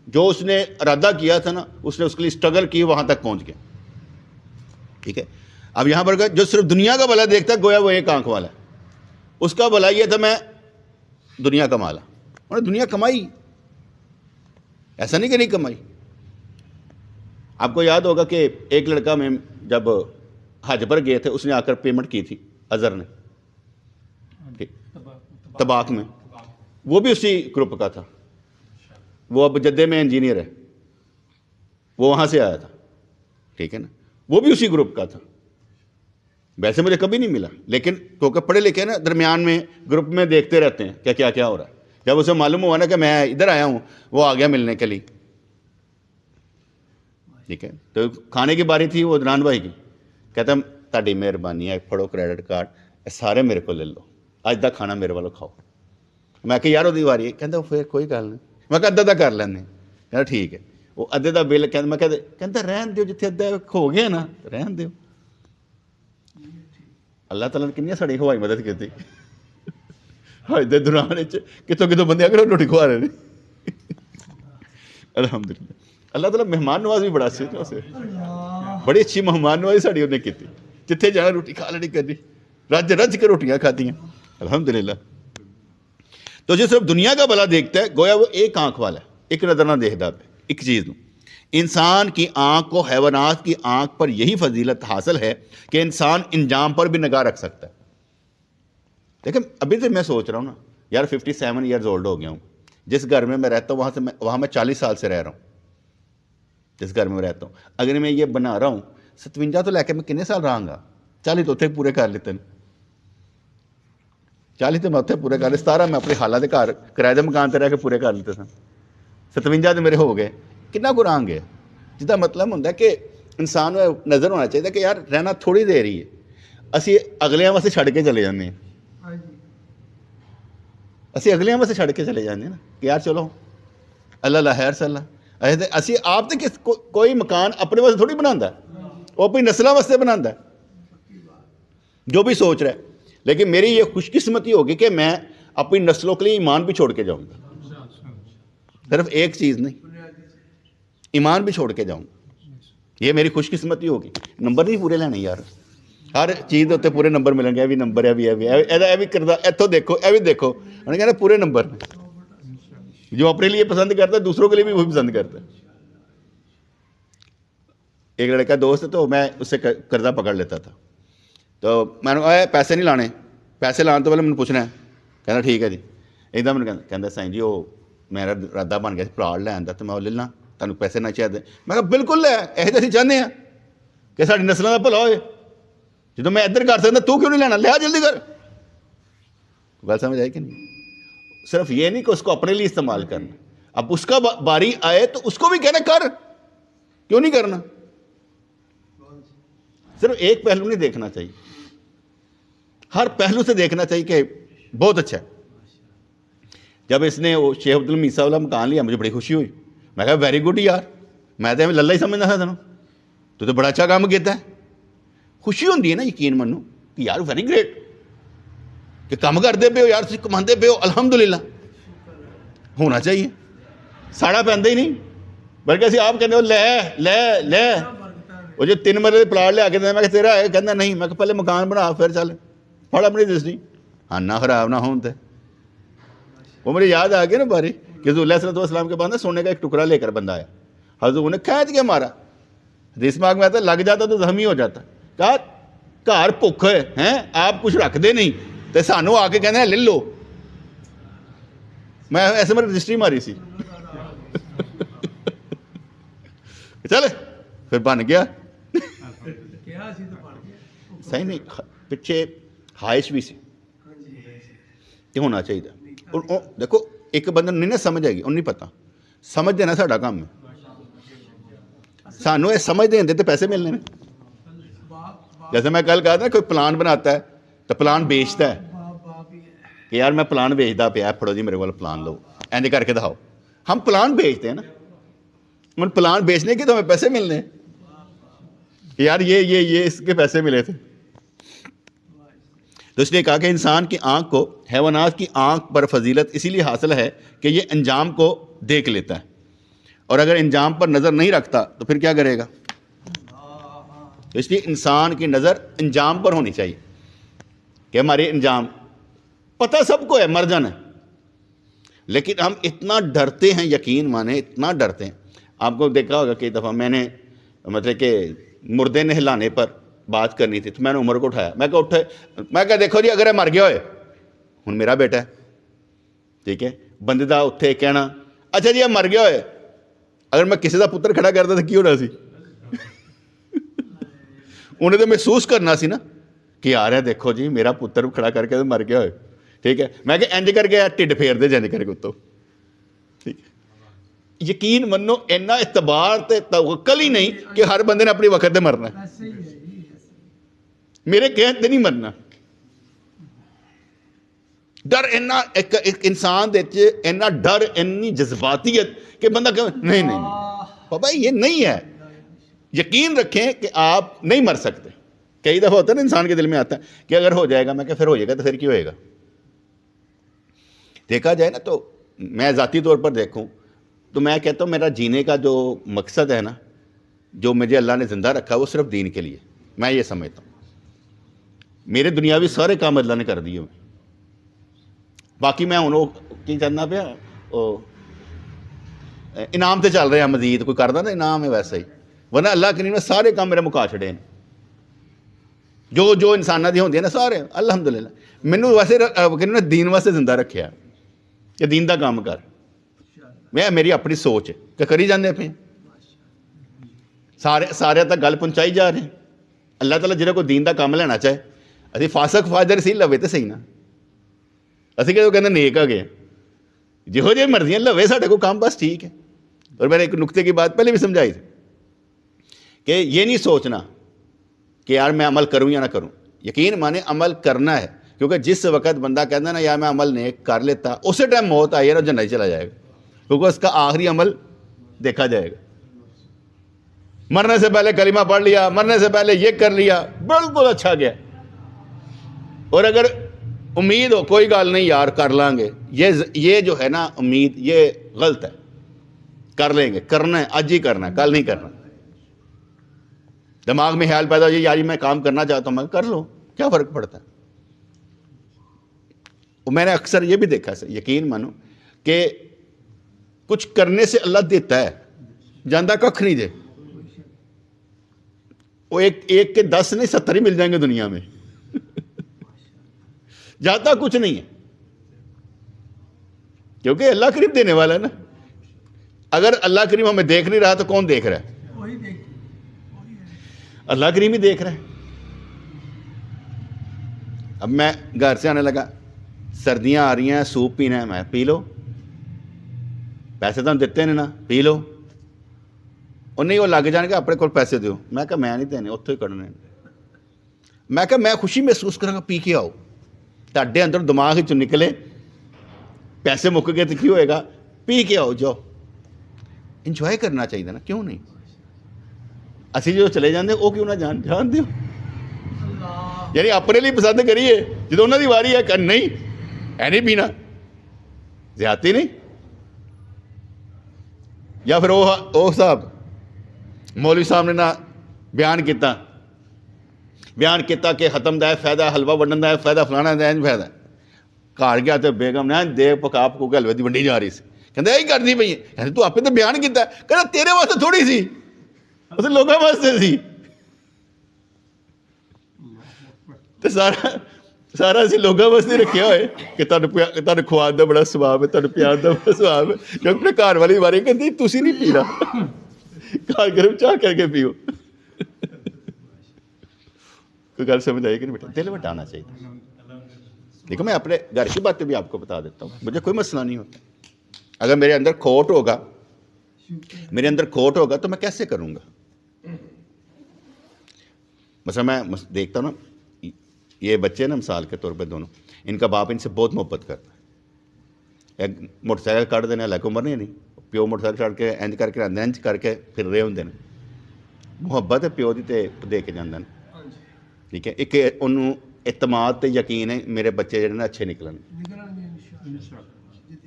جو اس نے ارادہ کیا تھا نا اس نے اس کے لیے اسٹرگل کی, وہاں تک پہنچ گیا. ٹھیک ہے. اب یہاں پر جو صرف دنیا کا بھلا دیکھتا ہے گویا وہ ایک آنکھ والا ہے. اس کا بھلا یہ تھا میں دنیا کما لا. انہوں نے دنیا کمائی, ایسا نہیں کہ نہیں کمائی. آپ کو یاد ہوگا کہ ایک لڑکا میں جب حج پر گئے تھے اس نے آ کر پیمنٹ کی تھی, اظہر نے, طباق میں. وہ بھی اسی گروپ کا تھا, وہ اب جدے میں انجینئر ہے, وہ وہاں سے آیا تھا. ٹھیک ہے نا, وہ بھی اسی گروپ کا تھا. ویسے مجھے کبھی نہیں ملا, لیکن کیونکہ پڑھے لکھے نا درمیان میں گروپ میں دیکھتے رہتے ہیں کہ کیا ہو رہا ہے. جب اسے معلوم ہوا نا کہ میں ادھر آیا ہوں, وہ آ گیا ملنے کے لیے. ٹھیک ہے. تو کھانے کی باری تھی وہ عدنان بھائی کی, کہتا تہاڈی مہربانی ہے پھڑو کریڈٹ کارڈ, سارے میرے کو لے لو, اج دا کھانا میرے والوں کھاؤ. میں کہ یار وہ واری ہے, کہتا پھر کوئی گل نہیں, ਮੈਂ ਕਿਹਾ ਅੱਧਾ ਕਰ ਲੈਂਦੇ। ਕਹਿੰਦਾ ਠੀਕ ਹੈ। ਉਹ ਅੱਧੇ ਦਾ ਬਿੱਲ ਕਹਿੰਦਾ, ਮੈਂ ਕਹਿੰਦਾ ਰਹਿਣ ਦਿਓ, ਜਿੱਥੇ ਅੱਧਾ ਹੋ ਗਿਆ ਨਾ ਰਹਿਣ ਦਿਓ। ਅੱਲਾਹ ਤਾਲਾ ਨੇ ਕਿੰਨੀਆਂ ਸਾਡੀ ਹਵਾਈ ਮਦਦ ਕੀਤੀ। ਹਜ ਦੇ ਦੌਰਾਨ ਵਿੱਚ ਕਿਤੋਂ ਕਿਤੋਂ ਬੰਦੇ ਅਗਰ ਰੋਟੀ ਖਵਾ ਰਹੇ ਨੇ। الحمدللہ اللہ تعالیٰ مہمان نواز بھی بڑا اچھے سے بڑی اچھی مہمان نوازی ساڑی انہیں کی تھی، جتھے جانا روٹی کھا لینی کرنی، رج رج کے روٹیاں کھاتی ہیں الحمدللہ۔ تو جو صرف دنیا کا بھلا دیکھتا ہے گویا وہ ایک آنکھ والا ہے، ایک نظر نہ دیکھتا پہ ایک چیز نو۔ انسان کی آنکھ کو حیوانات کی آنکھ پر یہی فضیلت حاصل ہے کہ انسان انجام پر بھی نگاہ رکھ سکتا ہے۔ دیکھیں ابھی تو میں سوچ رہا ہوں نا یار 57 ایئرز اولڈ ہو گیا ہوں، جس گھر میں رہتا ہوں وہاں میں 40 سال سے رہ رہا ہوں، جس گھر میں رہتا ہوں اگر میں یہ بنا رہا ہوں 57 تو لے کے میں کتنے سال رہاں گا، 40 تو اتنے پورے کر لیتے ہیں، 40 تو میں اتنے پورے کر لے، 17 میں اپنے حالات گھر کرایہ دے مکان تے رہ کے پورے کر لیتے سن، 57 تو میرے ہو گئے، کتنا کو رہاں گے۔ جدا مطلب ہوتا ہے کہ انسان نظر ہونا چاہیے کہ یار رہنا تھوڑی دیر ہی ہے، اسی اگلیاں واسطے چھڑ کے چلے جانے ہیں، اسی اگلیاں واسطے چھڑ کے چلے جانے نا کہ یار چلو اللہ لا خیر صلی اللہ، اسی آپ تو کس کوئی مکان اپنے واسطے تھوڑی بنا ہے، وہ اپنی نسلوں واسطے بنا ہے جو بھی سوچ رہا ہے۔ لیکن میری یہ خوش قسمتی ہوگی کہ میں اپنی نسلوں کے لیے ایمان بھی چھوڑ کے جاؤں گا، صرف ایک چیز نہیں، ایمان بھی چھوڑ کے جاؤں گا، یہ میری خوش قسمتی ہوگی۔ نمبر نہیں پورے لینے یار، ہر چیز اتنے پورے نمبر ملیں گے، یہ بھی نمبر ہے، یہ بھی کردہ اتوں دیکھو، یہ بھی دیکھو، انہیں کہنا پورے نمبر جو اپنے لیے پسند کرتا ہے دوسروں کے لیے بھی وہی پسند کرتا ہے۔ ایک لڑکا دوست ہے تو میں اس سے قرضہ پکڑ لیتا تھا، تو میں نے پیسے نہیں لانے، پیسے لانے تو پہلے مجھے پوچھنا ہے، کہنا ٹھیک ہے جی، ایک دم میں کہتا سائیں جی وہ میرا ارادہ بن گیا پلاٹ لین کا، تو میں وہ لے لاں تمہیں پیسے نہ چاہیے، میں کہا بالکل لے، یہ اسی چاہتے ہیں کہ ساری نسلوں کا بھلا ہوئے، جب میں ادھر کر سکتا تو کیوں نہیں لینا، لیا جلدی کر۔ گل سمجھ آئی کہ نہیں؟ صرف یہ نہیں کہ اس کو اپنے لیے استعمال کرنا، اب اس کا باری آئے تو اس کو بھی کہنا کر، کیوں نہیں کرنا؟ صرف ایک پہلو نہیں دیکھنا چاہیے، ہر پہلو سے دیکھنا چاہیے کہ بہت اچھا ہے۔ جب اس نے وہ شیخ عبدالمیسا والا مکان لیا مجھے بڑی خوشی ہوئی، میں کہا ویری گڈ یار، میں تو للہ ہی سمجھنا تھا تینوں، تو بڑا اچھا کام کیتا ہے۔ خوشی ہوتی ہے نا یقین منو کہ یار ویری گریٹ کہ کام کرتے پے ہو یار، تھی کماندے پے ہو، الحمدللہ ہونا چاہیے، ساڑا پہنتا ہی نہیں، بلکہ اسی آپ کہتے ہو لے لے لے، وہ جو 3 مرلے پلاٹ لے کے دے، میں کہ تیرا ہے، کہنا نہیں، میں کہ پہلے مکان بنا پھر چل پڑھ اپنی رجسٹری، ہاں نہ خراب نہ ہوں تے۔ وہ مجھے یاد آ گیا نا باری کہ حضور علیہ السلام کے بعد سونے کا ایک ٹکڑا لے کر بندہ آیا، حضور نے کھینچ کے مارا، حدیث میں آتا لگ جاتا تو زخمی ہو جاتا، کہا گھر بھوک ہے آپ کچھ رکھتے نہیں تو سانوں آ کے کہنے لے لو، میں ایسے میں رجسٹری ماری سی چلے پھر بن گیا صحیح نہیں، پیچھے خواہش بھی سی کہ ہونا چاہیے۔ دیکھو ایک بندہ نہیں نا سمجھ آئے گی، انہیں نہیں پتا، سمجھ دینا ساڈا کام ہے، سانوں یہ سمجھ دیں تو پیسے ملنے میں۔ جیسے میں کل کہا تھا کوئی پلان بناتا ہے تو پلان بیچتا ہے کہ یار میں پلان بیچتا پیا، پڑھو جی میرے کو پلان لو، اینج کر کے دکھاؤ، ہم پلان بیچتے ہیں نا، من پلان بیچنے کے تو ہمیں پیسے ملنے ہیں کہ یار یہ اس کے پیسے ملے تھے۔ تو اس لیے کہا کہ انسان کی آنکھ کو حیوانات کی آنکھ پر فضیلت اسی لیے حاصل ہے کہ یہ انجام کو دیکھ لیتا ہے، اور اگر انجام پر نظر نہیں رکھتا تو پھر کیا کرے گا؟ تو اس لیے انسان کی نظر انجام پر ہونی چاہیے کہ ہمارے انجام پتہ سب کو ہے، مر جانا ہے، لیکن ہم اتنا ڈرتے ہیں، یقین مانے اتنا ڈرتے ہیں۔ آپ کو دیکھا ہوگا کئی دفعہ میں نے مطلب کہ مردے نہلانے پر بات کرنی تھی تو میں نے عمر کو اٹھایا، میں کہا اٹھے، میں کہا دیکھو جی اگر یہ مر گیا ہوئے ہوں میرا بیٹا ہے، ٹھیک ہے، بندے دا اتھے کہنا اچھا جی یہ مر گیا ہوئے، اگر میں کسی دا پتر کھڑا کرتا تو کی ہونا سی؟ انہیں تو محسوس کرنا سی نا کہ یار ہے دیکھو جی میرا پتر کھڑا کر کے مر گیا ہوئے، ٹھیک ہے، میں کہ انج کر کے ٹھڈ پھیر دے جنج کر کے اتوں، ٹھیک ہے۔ یقین منو اینا اعتبار تے توکل ہی نہیں کہ ہر بندے نے اپنی وقت تے مرنا ہے، میرے کہنے تے نہیں مرنا، ڈر ایک انسان دے اینا ڈر اینی جذباتیت کہ بندہ کہ نہیں نہیں بابا یہ نہیں ہے. یقین رکھیں کہ آپ نہیں مر سکتے. کئی دفعہ ہوتا ہے نا انسان کے دل میں آتا ہے کہ اگر ہو جائے گا, میں کہ پھر ہو جائے گا تو پھر کیوں ہوئے گا. دیکھا جائے نا تو میں ذاتی طور پر دیکھوں تو میں کہتا ہوں میرا جینے کا جو مقصد ہے نا, جو مجھے اللہ نے زندہ رکھا وہ صرف دین کے لیے. میں یہ سمجھتا ہوں میرے دنیاوی سارے کام اللہ نے کر دیے ہوئے. باقی میں انہوں کی کرنا پیا انعام تے چل رہے ہیں مزید کوئی کردا نا انعام ہے ویسا ہی, ورنہ اللہ کریم نے سارے کام میرے مکا چھڑے ہیں. جو انساناں دی ہوندی ہیں نا سارے الحمدللہ مینوں ویسے کریم نے دین واسطے زندہ رکھیا کہ دین دا کام کر. میں میری اپنی سوچ ہے کہ کری جاندے پے سارے تک گل پہنچائی جا رہے ہیں. اللہ تعالیٰ جہاں کوئی دین دا کام لینا چاہے اسی فاسق فاجر سی لوے تو صحیح نا, اسی کہ کہتے نیک آ گئے جہو جی مرضیاں لوے ساڈے کو کام بس ٹھیک ہے. اور میں نے ایک نقطے کی بات پہلے بھی سمجھائی تھی کہ یہ نہیں سوچنا کہ یار میں عمل کروں یا نہ کروں. یقین مانے عمل کرنا ہے, کیونکہ جس وقت بندہ کہتا ہے نا یار میں عمل نیک کر لیتا, اسی ٹائم موت آئی ہے اور جنت چلا جائے گا, کیونکہ اس کا آخری عمل دیکھا جائے گا. مرنے سے پہلے کلمہ پڑھ لیا, مرنے سے پہلے یہ کر لیا, بالکل اچھا گیا. اور اگر امید ہو کوئی گل نہیں یار کر لیں گے, یہ جو ہے نا امید یہ غلط ہے. کر لیں گے, کرنا ہے آج ہی کرنا ہے, کل نہیں کرنا. دماغ میں خیال پیدا ہو جائے یار میں کام کرنا چاہتا ہوں, میں کر لو, کیا فرق پڑتا ہے. اور میں نے اکثر یہ بھی دیکھا ہے, یقین مانو کہ کچھ کرنے سے اللہ دیتا ہے, جاندہ ککھ نہیں دے. وہ ایک کے 10 نہیں 70 ہی مل جائیں گے دنیا میں. جاتا کچھ نہیں ہے, کیونکہ اللہ کریم دینے والا ہے نا. اگر اللہ کریم ہمیں دیکھ نہیں رہا تو کون دیکھ رہا ہے؟ اللہ کریم ہی دیکھ رہا ہے. اب میں گھر سے آنے لگا, سردیاں آ رہی ہیں, سوپ پینا ہے, میں پی لو, پیسے تو ہم دیتے ہیں نا, پی لو. اور نہیں وہ لگ جان کے اپنے کو پیسے دیو, میں کہا میں نہیں دینے, اتوں ہی کرنے. میں کہا میں خوشی محسوس کروں گا, پی کے آؤ. تھے اندر دماغ چ نکلے پیسے مک گئے تو کی ہوئے گا, پی کے آؤ, جاؤ. انجوائے کرنا چاہیے نا, کیوں نہیں. اسی جو چلے جاندے وہ کیوں نہ جان دیو, یعنی اپنے لیے پسند کریے. جدو انہوں کی واری ہے کہ نہیں ہے نہیں پینا, زیادتی نہیں. یا پھر وہ صاحب مولوی صاحب نے نہ بیان کیتا کہ ختم دا ہے فائدہ, حلوہ ونڈن دا ہے فائدہ, فلانا دا ہے فائدہ. گھر گیا تو بیگم نے دے پکا پکو کے حلوے دی ونڈی جا رہی سی, کہتے یہی کرنی پی ہے, تو آپ تو بیان کیتا ہے, کہنا تیرے واسطے تھوڑی سی, اسے لوگوں واسطے سی. تو سارا اسی لوگوں واسطے رکھیا ہوئے کہ تمہیں کھوان دا بڑا سواب ہے, تمہیں پیان دا بڑا سواب ہے. جو اپنے گھر والی باری کہتی تسی نہیں پینا, گھر گرم چاہ کر کے پیو. کوئی گل سمجھ آئی کہ نہیں بیٹا, دل بٹانا چاہیے. دیکھو میں اپنے گھر کی باتیں بھی آپ کو بتا دیتا ہوں, مجھے کوئی مسئلہ نہیں ہوتا. اگر میرے اندر کھوٹ ہوگا تو میں کیسے کروں گا. مثلا میں دیکھتا ہوں نا یہ بچے نا مثال کے طور پہ دونوں, ان کا باپ ان سے بہت محبت کرتا ہے. ایک موٹر سائیکل کٹ دینا لائک عمر نہیں پیو موٹر سائیکل چڑھ کے انج کر کے انج کر کے پھر رہے ہوں. محبت ہے پیو دی تے دے کے جاندے. ٹھیک ہے, ایک انہوں اعتماد تے یقین ہے میرے بچے جڑے نا اچھے نکلن.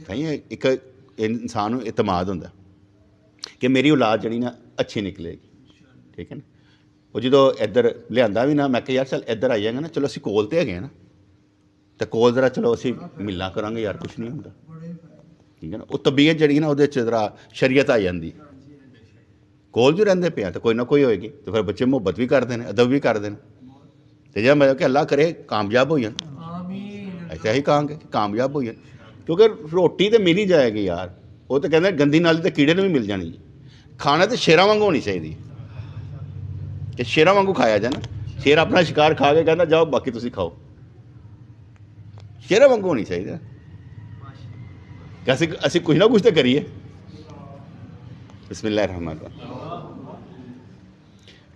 ایک انسان نوں اعتماد ہوندا کہ میری اولاد جڑی نا اچھی نکلے گی. ٹھیک ہے نا. وہ جدو ادھر لیا بھی نا, میں کہ یار چل ادھر آئی جائے گا نا, چلو اسی کول تے ہے نا, تو کول ذرا چلو اسی ملنا کریں گے یار, کچھ نہیں ہوتا. ٹھیک ہے نا. وہ طبیعت جڑی نا وہ ذرا شریعت آ جاتی. کول جو رہتے پے تو کوئی نہ کوئی ہوئے گی, تو پھر بچے محبت بھی کرتے ہیں, ادب بھی کرتے ہیں. تو جب میں کہ اللہ کرے کامیاب ہو جان, ایسا ہی کہاں گے کہ کامیاب ہو جان, کیونکہ روٹی تو مل ہی جائے گی یار. وہ تو کہتے ہیں گندی نالی تو کیڑے نے بھی مل جانی. کھانا تو شیراں وانگوں ہونی چاہیے کہ شیراں وانگوں کھایا جائے نا. شیر اپنا شکار کھا کے کہنا جاؤ باقی تسی کھاؤ. شیراں وانگوں ہونی چاہیے کہ اسی کچھ نہ کچھ تو کریے. بسم اللہ الرحمن الرحیم.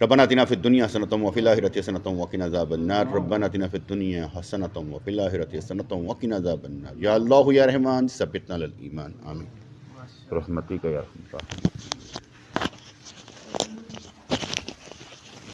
ربنا آتنا فی الدنیا حسنۃ وفی الآخرۃ حسنۃ وقنا عذاب النار ربنا آتنا فی الدنیا حسنۃ وفی الآخرۃ حسنۃ وقنا عذاب النار یا اللہ یا رحمان ثبتنا علی الایمان آمین برحمتک یا ارحم الراحمین.